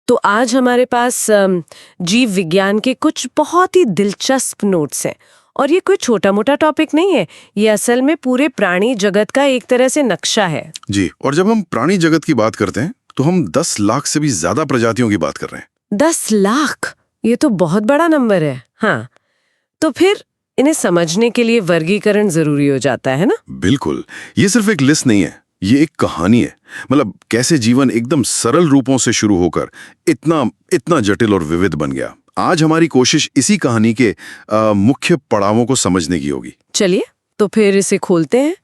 तो आज हमारे पास जीव विज्ञान के कुछ बहुत ही दिलचस्प नोट्स हैं। और ये कोई छोटा मोटा टॉपिक नहीं है, ये असल में पूरे प्राणी जगत का एक तरह से नक्शा है। जी, और जब हम प्राणी जगत की बात करते हैं तो हम 10 लाख से भी ज्यादा प्रजातियों की बात कर रहे हैं। 10 लाख, ये तो बहुत बड़ा नंबर है। हाँ, तो फिर इन्हें समझने के लिए वर्गीकरण जरूरी हो जाता है ना? बिल्कुल, ये सिर्फ एक लिस्ट नहीं है, ये एक कहानी है। मतलब कैसे जीवन एकदम सरल रूपों से शुरू होकर इतना जटिल और विविध बन गया। आज हमारी कोशिश इसी कहानी के मुख्य पड़ावों को समझने की होगी। चलिए तो फिर इसे खोलते हैं।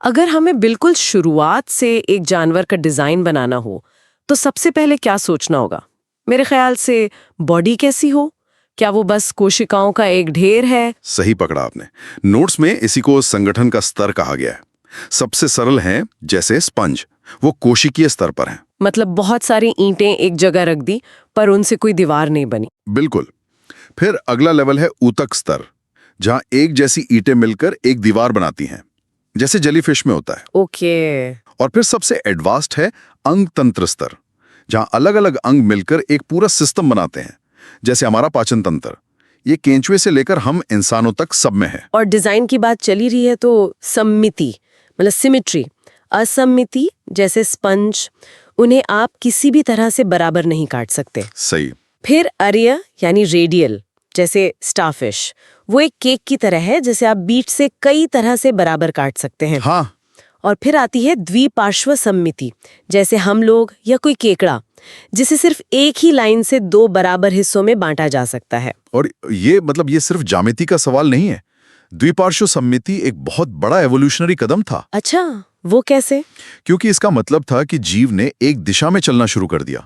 अगर हमें बिल्कुल शुरुआत से एक जानवर का डिजाइन बनाना हो तो सबसे पहले क्या सोचना होगा? मेरे ख्याल से बॉडी कैसी हो? क्या वो बस कोशिकाओं का एक ढेर है? सही पकड़ा आपने। नोट्स में इसी को संगठन का स्तर कहा गया है। सबसे सरल है जैसे स्पंज, वो कोशिकीय स्तर पर है। मतलब बहुत सारी ईंटें एक जगह रख दी पर उनसे कोई दीवार नहीं बनी। बिल्कुल। फिर अगला लेवल है ऊतक स्तर, जहां एक जैसी ईंटें मिलकर एक दीवार बनाती हैं, जैसे जेलीफिश में होता है। ओके। और फिर सबसे एडवांस्ड है अंग तंत्र स्तर, जहां अलग अलग अंग मिलकर एक पूरा सिस्टम बनाते हैं, जैसे हमारा पाचन तंत्र। ये केंचुए से लेकर हम इंसानों तक सब में है। और डिजाइन की बात चली रही है तो सममिति मतलब सिमेट्री, असममिति जैसे स्पंज, उन्हें आप किसी भी तरह से बराबर नहीं काट सकते। सही। फिर अरीय यानी रेडियल जैसे स्टारफिश, वो एक केक की तरह है, जैसे आप बीट से कई तरह से बराबर काट सकते हैं। हाँ। और फिर आती है द्विपार्श्व सममिति, जैसे हम लोग या कोई केकड़ा, जिसे सिर्फ एक ही लाइन से 2 बराबर हिस्सों में बांटा जा सकता है। और ये सिर्फ ज्यामिति का सवाल नहीं है। द्विपार्श्व सममिति एक बहुत बड़ा एवोल्यूशनरी कदम था। अच्छा, वो कैसे? क्योंकि इसका मतलब था कि जीव ने एक दिशा में चलना शुरू कर दिया।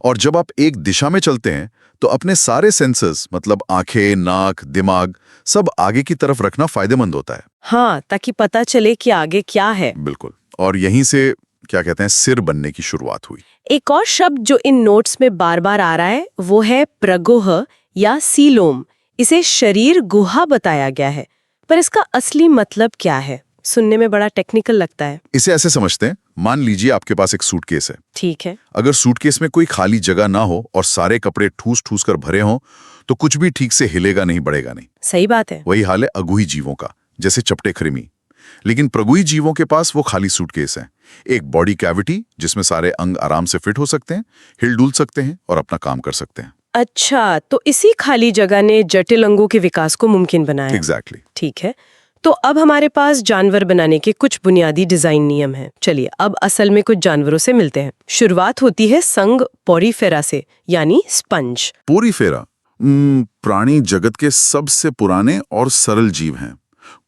और जब आप एक दिशा में चलते हैं तो अपने सारे सेंसर्स मतलब आंखें, नाक, दिमाग सब आगे की तरफ रखना फायदेमंद होता है। हाँ, ताकि पता चले कि आगे क्या है। बिल्कुल। और यहीं से क्या कहते हैं, सिर बनने की शुरुआत हुई। एक और शब्द जो इन नोट्स में बार बार आ रहा है वो है प्रगोह या सीलोम। इसे शरीर गुहा बताया गया है, पर इसका असली मतलब क्या है? सुनने में बड़ा टेक्निकल लगता है। इसे ऐसे समझते हैं, मान लीजिए आपके पास एक सूटकेस है। ठीक है। अगर सूटकेस में कोई खाली जगह ना हो और सारे कपड़े ठूस ठूस कर भरे हों तो कुछ भी ठीक से हिलेगा नहीं, बढ़ेगा नहीं। सही बात है। वही हाल है अगुही जीवों का, जैसे चपटे कृमि। लेकिन प्रगुही जीवों के पास वो खाली सूटकेस है, एक बॉडी कैविटी जिसमें सारे अंग आराम से फिट हो सकते हैं, हिल-डुल सकते हैं और अपना काम कर सकते हैं। अच्छा, तो इसी खाली जगह ने जटिल अंगों के विकास को मुमकिन बनाया। एग्जैक्टली। ठीक है, तो अब हमारे पास जानवर बनाने के कुछ बुनियादी डिजाइन नियम हैं। चलिए अब असल में कुछ जानवरों से मिलते हैं। शुरुआत होती है संघ पोरीफेरा से, यानी स्पंज। पोरीफेरा प्राणी जगत के सबसे पुराने और सरल जीव हैं।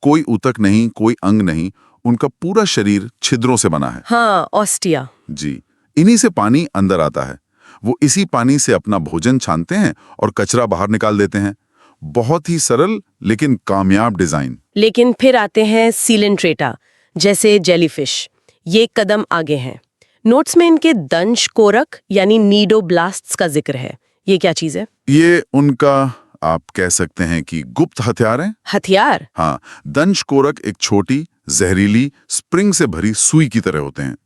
कोई ऊतक नहीं, कोई अंग नहीं, उनका पूरा शरीर छिद्रों से बना है। हाँ, ऑस्टिया। जी, इन्हीं से पानी अंदर आता है। वो इसी पानी से अपना भोजन छानते हैं और कचरा बाहर निकाल देते हैं। बहुत ही सरल लेकिन कामयाब डिजाइन। लेकिन फिर आते हैं सीलेंट्रेटा जैसे जेलीफिश, ये कदम आगे हैं। नोट्स में इनके दंश कोरक यानी नीडोब्लास्ट्स का जिक्र है। ये क्या चीज है? ये उनका, आप कह सकते हैं कि गुप्त हथियार है। हथियार? हाँ, दंश कोरक एक छोटी जहरीली स्प्रिंग से भरी सुई की तरह होते हैं।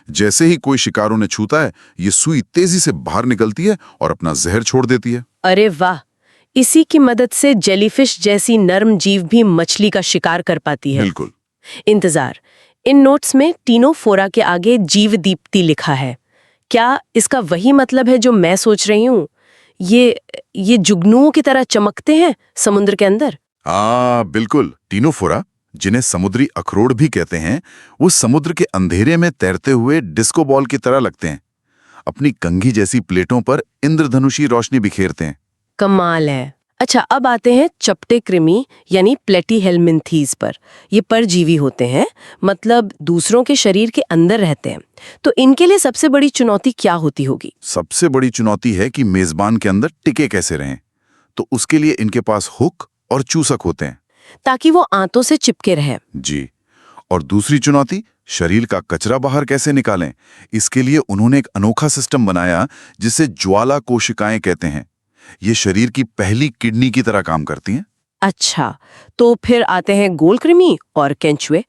जैसे ही कोई शिकार उन्हें छूता है, ये सुई तेजी से बाहर निकलती है और अपना जहर छोड़ देती है। अरे वाह, इसी की मदद से जेलीफिश जैसी नर्म जीव भी मछली का शिकार कर पाती है। बिल्कुल। इंतजार, इन नोट्स में टीनोफोरा के आगे जीव दीप्ति लिखा है। क्या इसका वही मतलब है जो मैं सोच रही हूँ? ये जुगनुओं की तरह चमकते हैं समुद्र के अंदर? बिल्कुल। टीनोफोरा, जिन्हें समुद्री अखरोट भी कहते हैं, वो समुद्र के अंधेरे में तैरते हुए डिस्को बॉल की तरह लगते हैं। अपनी कंघी जैसी प्लेटों पर इंद्रधनुषी रोशनी बिखेरते हैं। कमाल है। अच्छा, अब आते हैं चपटे कृमि यानी प्लेटीहेल्मिन्थीज पर। ये परजीवी होते हैं, मतलब दूसरों के शरीर के अंदर रहते हैं। तो इनके लिए सबसे बड़ी चुनौती क्या होती होगी? सबसे बड़ी चुनौती है कि मेजबान के अंदर टिके कैसे रहें। तो उसके लिए इनके पास हुक और चूसक होते हैं, ताकि वो आंतों से चिपके रहे। जी। और दूसरी चुनौती, शरीर का कचरा बाहर कैसे निकालें। इसके लिए उन्होंने एक अनोखा सिस्टम बनाया जिसे ज्वाला कोशिकाएं कहते हैं। ये शरीर की पहली किडनी की तरह काम करती हैं। अच्छा, तो फिर आते हैं गोल कृमि और केंचुए।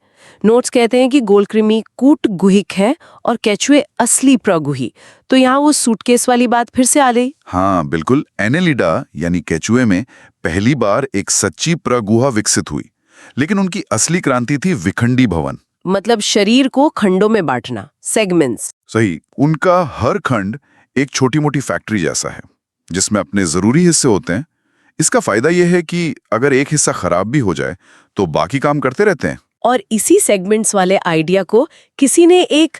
नोट्स कहते हैं कि गोलकृमि कूट गुहिक है और केचुए असली प्रगुही। तो यहाँ वो सूटकेस वाली बात फिर से आ गई। हाँ बिल्कुल, एनेलिडा यानी केचुए में पहली बार एक सच्ची प्रगुहा विकसित हुई, लेकिन उनकी असली क्रांति थी विखंडी भवन। मतलब शरीर को खंडों में बांटना, सेगमेंट्स। सही, उनका हर खंड एक छोटी मोटी फैक्ट्री जैसा है जिसमें अपने जरूरी हिस्से होते हैं। इसका फायदा यह है कि अगर एक हिस्सा खराब भी हो जाए तो बाकी काम करते रहते हैं। और इसी सेगमेंट्स वाले आइडिया को किसी ने एक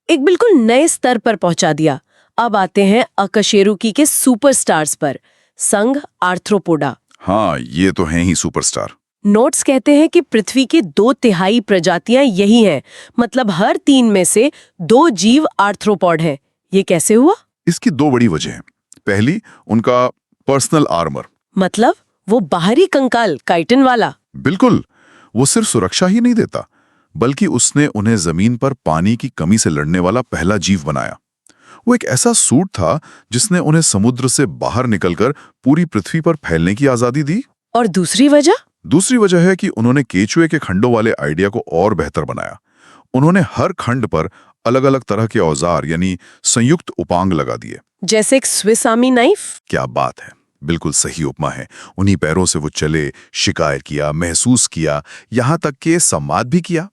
बिल्कुल नए स्तर पर पहुंचा दिया। अब आते हैं अकशेरुकी के सुपरस्टार्स पर, संघ आर्थ्रोपोडा। हाँ, ये तो हैं ही सुपरस्टार। नोट्स कहते हैं कि पृथ्वी की 2/3 प्रजातियां यही हैं, मतलब हर 3 में से 2 जीव आर्थ्रोपॉड हैं। ये कैसे हुआ? इसकी 2 बड़ी वजह हैं। पहली, उनका पर्सनल आर्मर। मतलब वो बाहरी कंकाल, काइटिन वाला। बिल्कुल, वो सिर्फ सुरक्षा ही नहीं देता, बल्कि उसने उन्हें जमीन पर पानी की कमी से लड़ने वाला पहला जीव बनाया। वो एक ऐसा सूट था जिसने उन्हें समुद्र से बाहर निकलकर पूरी पृथ्वी पर फैलने की आजादी दी। और दूसरी वजह? दूसरी वजह है कि उन्होंने केचुए के खंडों वाले आइडिया को और बेहतर बनाया। उन्होंने हर खंड पर अलग अलग तरह के औजार यानी संयुक्त उपांग लगा दिए। जैसे एक स्विस आर्मी नाइफ। क्या बात है, बिल्कुल सही उपमा है। उन्हीं पैरों से वो चले, शिकार किया, महसूस किया, यहाँ तक कि संवाद भी किया।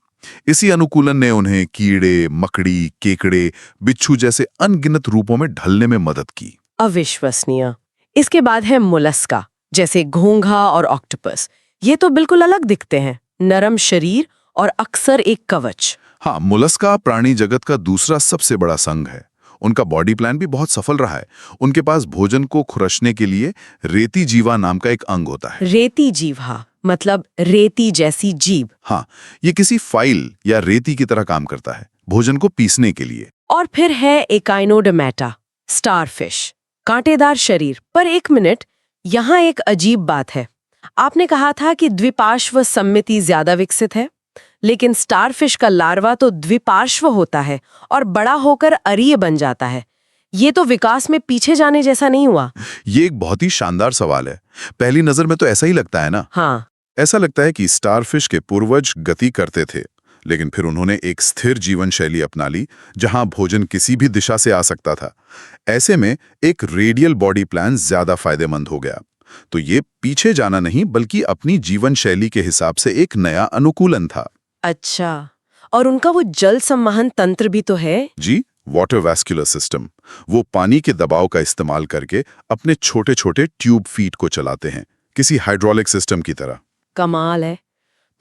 इसी अनुकूलन ने उन्हें कीड़े, मकड़ी, केकड़े, बिच्छू जैसे अनगिनत रूपों में ढलने में मदद की। अविश्वसनीय। इसके बाद है मोलस्का, जैसे घोंघा और ऑक्टोपस। ये तो बिल्कुल अलग दिखते हैं, नरम शरीर और अक्सर एक कवच। हाँ, मोलस्का प्राणी जगत का दूसरा सबसे बड़ा संघ है। उनका बॉडी प्लान भी बहुत सफल रहा है। उनके पास भोजन को खुरशने के लिए रेती जीवा नाम का एक अंग होता है। रेती जीवा मतलब रेती जैसी जीभ। हाँ, ये किसी फाइल या रेती की तरह काम करता है, भोजन को पीसने के लिए। और फिर है एकाइनोडर्मेटा, स्टारफिश, कांटेदार शरीर। पर एक मिनट, यहाँ एक अजीब बात है। आपने कहा था कि द्विपार्श्व सममिति ज्यादा विकसित है, लेकिन स्टारफिश का लार्वा तो द्विपार्श्व होता है और बड़ा होकर अरीय बन जाता है। ये तो विकास में पीछे जाने जैसा नहीं हुआ? ये एक बहुत ही शानदार सवाल है। पहली नजर में तो ऐसा ही लगता है ना? हाँ। ऐसा लगता है कि स्टारफिश के पूर्वज गति करते थे, लेकिन फिर उन्होंने एक स्थिर जीवन शैली अपना ली जहां भोजन किसी भी दिशा से आ सकता था। ऐसे में एक रेडियल बॉडी प्लान ज्यादा फायदेमंद हो गया। तो ये पीछे जाना नहीं, बल्कि अपनी जीवन शैली के हिसाब से एक नया अनुकूलन था। अच्छा, और उनका वो जल संवहन तंत्र भी तो है? जी, वाटर वैस्कुलर सिस्टम। वो पानी के दबाव का इस्तेमाल करके अपने छोटे छोटे ट्यूब फीट को चलाते हैं, किसी हाइड्रोलिक सिस्टम की तरह। कमाल है।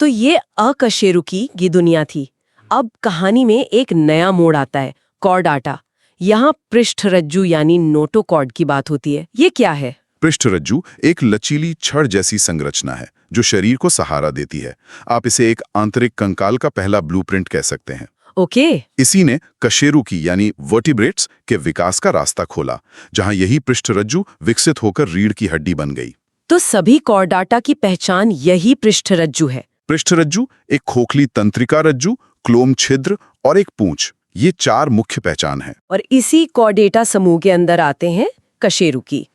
तो ये अकशेरुकी की दुनिया थी। अब कहानी में एक नया मोड़ आता है, कॉर्डाटा। यहाँ पृष्ठरज्जु यानी नोटोकॉर्ड की बात होती है। ये क्या है? पृष्ठरज्जु एक लचीली छड़ जैसी संरचना है जो शरीर को सहारा देती है। आप इसे एक आंतरिक कंकाल का पहला ब्लूप्रिंट कह सकते हैं। ओके। इसी ने कशेरुकी यानी वर्टिब्रेट्स के विकास का रास्ता खोला, जहां यही पृष्ठरज्जु विकसित होकर रीढ़ की हड्डी बन गई। तो सभी कॉर्डाटा की पहचान यही पृष्ठरज्जु है। पृष्ठरज्जु, एक खोखली तंत्रिका रज्जु, क्लोम छिद्र और एक पूंछ, ये 4 मुख्य पहचान है। और इसी कॉर्डेटा समूह के अंदर आते हैं कशेरुकी।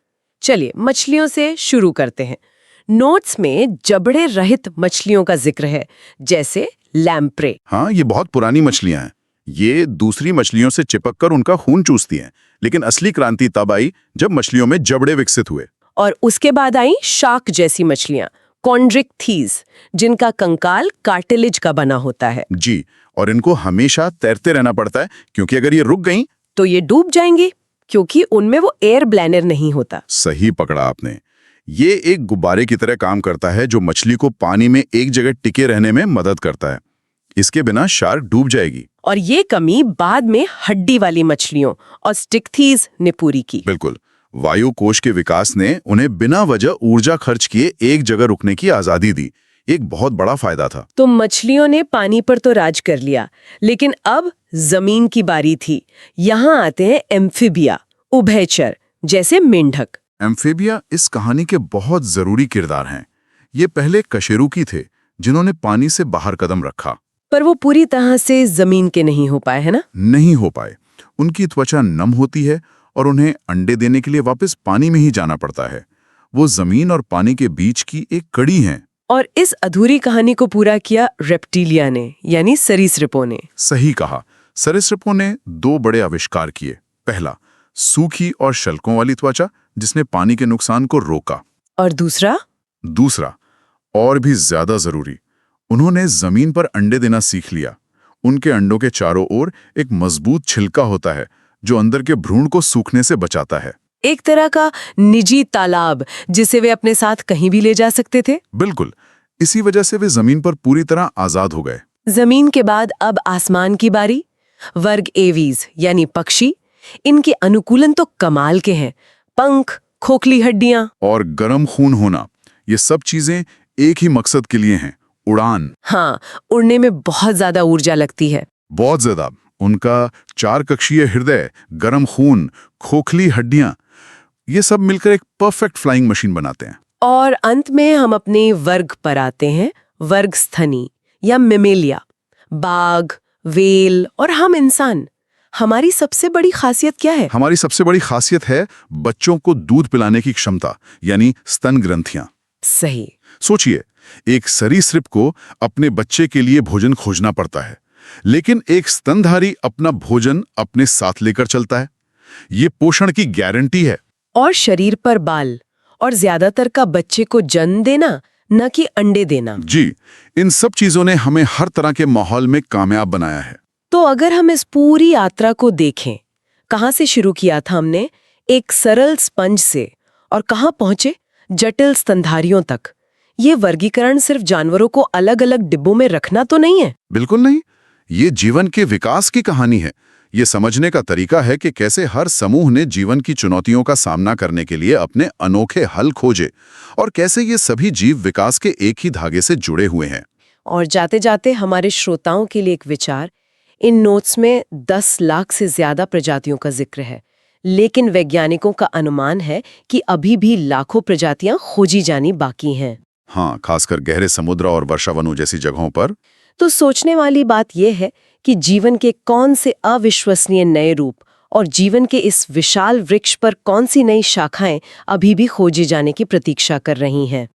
चलिए मछलियों से शुरू करते हैं। नोट्स में जबड़े रहित मछलियों का जिक्र है, जैसे लैम्प्रे। हाँ, ये बहुत पुरानी मछलियां हैं। ये दूसरी मछलियों से चिपककर उनका खून चूसती हैं, लेकिन असली क्रांति तब आई जब मछलियों में जबड़े विकसित हुए। और उसके बाद आई शार्क जैसी मछलियां, कॉन्ड्रिक्थीज, जिनका कंकाल कार्टिलेज का बना होता है। जी, और इनको हमेशा तैरते रहना पड़ता है, क्योंकि अगर ये रुक गईं तो ये डूब जाएंगे, क्योंकि उनमें वो एयर ब्लैनर नहीं होता। सही पकड़ा आपने। ये एक गुब्बारे की तरह काम करता है जो मछली को पानी में एक जगह टिके रहने में मदद करता है। इसके बिना शार्क डूब जाएगी। और ये कमी बाद में हड्डी वाली मछलियों और स्टिक्थीज ने पूरी की। बिल्कुल, वायु कोश के विकास ने उन्हें बिना वजह ऊर्जा खर्च किए एक जगह रुकने की आजादी दी। एक बहुत बड़ा फायदा था। तो मछलियों ने पानी पर तो राज कर लिया, लेकिन अब जमीन की बारी थी। यहाँ आते हैं एम्फीबिया, उभयचर, जैसे मेंढक। एम्फीबिया इस कहानी के बहुत जरूरी किरदार हैं। ये पहले कशेरुकी थे जिन्होंने पानी से बाहर कदम रखा, पर वो पूरी तरह से जमीन के नहीं हो पाए, है ना? नहीं हो पाए। उनकी त्वचा नम होती है और उन्हें अंडे देने के लिए वापस पानी में ही जाना पड़ता है। वो जमीन और पानी के बीच की एक कड़ी हैं। और इस अधूरी कहानी को पूरा किया रेप्टिलिया ने, यानी सरीसृपों ने। सही कहा। सरीसृपों ने 2 बड़े आविष्कार किए। पहला, सूखी और शल्कों वाली त्वचा, जिसने पानी के नुकसान को रोका। और दूसरा, और भी ज्यादा जरूरी, उन्होंने जमीन पर अंडे देना सीख लिया। उनके अंडों के चारों ओर एक मजबूत छिलका होता है जो अंदर के भ्रूण को सूखने से बचाता है। एक तरह का निजी तालाब जिसे वे अपने साथ कहीं भी ले जा सकते थे। बिल्कुल। इसी वजह से वे जमीन पर पूरी तरह आजाद हो गए। जमीन के बाद अब आसमान की बारी। वर्ग एवीज यानी पक्षी, इनके अनुकूलन तो कमाल के हैं। पंख, खोखली हड्डियां और गर्म खून होना, ये सब चीजें एक ही मकसद के लिए हैं, उड़ान। हाँ, उड़ने में बहुत ज्यादा ऊर्जा लगती है। बहुत ज्यादा। उनका 4 कक्षीय हृदय, गर्म खून, खोखली हड्डियां, ये सब मिलकर एक परफेक्ट फ्लाइंग मशीन बनाते हैं। और अंत में हम अपने वर्ग पर आते हैं, वर्ग स्तनी या मेमेलिया। बाघ, व्हेल और हम इंसान। हमारी सबसे बड़ी खासियत क्या है? हमारी सबसे बड़ी खासियत है बच्चों को दूध पिलाने की क्षमता, यानी स्तन ग्रंथियां। सही। सोचिए, एक सरीसृप को अपने बच्चे के लिए भोजन खोजना पड़ता है, लेकिन एक स्तनधारी अपना भोजन अपने साथ लेकर चलता है। ये पोषण की गारंटी है। और शरीर पर बाल, और ज्यादातर का बच्चे को जन्म देना, न कि अंडे देना। जी, इन सब चीजों ने हमें हर तरह के माहौल में कामयाब बनाया है। तो अगर हम इस पूरी यात्रा को देखें, कहाँ से शुरू किया था हमने? एक सरल स्पंज से, और कहाँ पहुंचे? जटिल स्तनधारियों तक। ये वर्गीकरण सिर्फ जानवरों को अलग अलग डिब्बों में रखना तो नहीं है। बिल्कुल नहीं। ये जीवन के विकास की कहानी है। ये समझने का तरीका है कि कैसे हर समूह ने जीवन की चुनौतियों का सामना करने के लिए अपने अनोखे हल खोजे, और कैसे ये सभी जीव विकास के एक ही धागे से जुड़े हुए हैं। और जाते जाते हमारे श्रोताओं के लिए एक विचार। इन नोट्स में 10 लाख से ज्यादा प्रजातियों का जिक्र है, लेकिन वैज्ञानिकों का अनुमान है कि अभी भी लाखों प्रजातियां खोजी जानी बाकी हैं। हाँ, खासकर गहरे समुद्र और वर्षावनों जैसी जगहों पर। तो सोचने वाली बात यह है कि जीवन के कौन से अविश्वसनीय नए रूप और जीवन के इस विशाल वृक्ष पर कौन सी नई शाखाएं अभी भी खोजी जाने की प्रतीक्षा कर रही हैं।